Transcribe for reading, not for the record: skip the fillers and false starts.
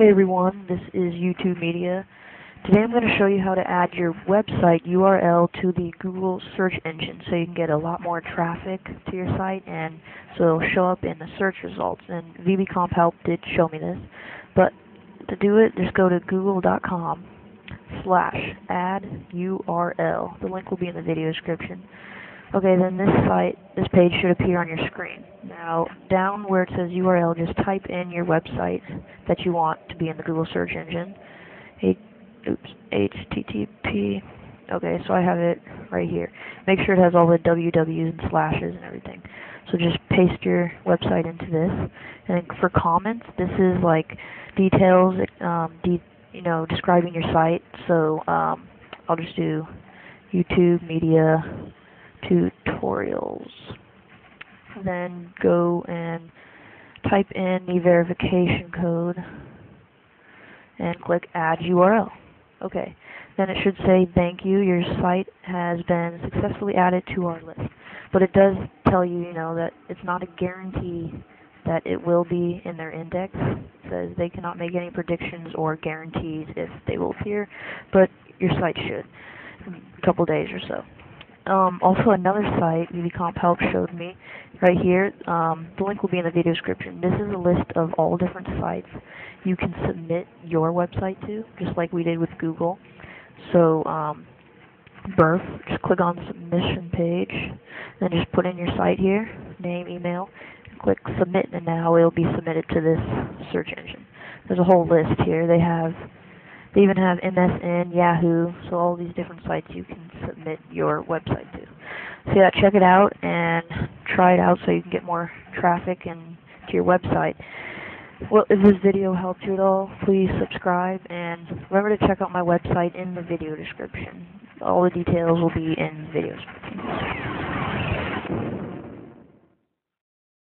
Hey everyone, this is YouTube Media. Today I'm going to show you how to add your website URL to the Google search engine so you can get a lot more traffic to your site and so it'll show up in the search results. And VBComp Help did show me this. But to do it, just go to google.com/add URL. The link will be in the video description. Okay, then this page should appear on your screen. Now, down where it says URL, just type in your website that you want to be in the Google search engine. HTTP. Okay, so I have it right here. Make sure it has all the wwws and slashes and everything. So just paste your website into this. And for comments, this is like details, describing your site. So I'll just do YouTube Media Tutorials. Then go and type in the verification code and click Add URL. Okay, then it should say, thank you, your site has been successfully added to our list. But it does tell you, that it's not a guarantee that it will be in their index. It says they cannot make any predictions or guarantees if they will appear, but your site should in a couple days or so. Also, another site VBComp Help showed me right here. The link will be in the video description. This is a list of all different sites you can submit your website to, just like we did with Google. So, birth, just click on the submission page, then just put in your site here, name, email, and click submit, and now it will be submitted to this search engine. There's a whole list here. They even have MSN, Yahoo, so all these different sites you can submit your website to. So yeah, check it out and try it out so you can get more traffic to your website. Well, if this video helped you at all, please subscribe and remember to check out my website in the video description. All the details will be in the video description.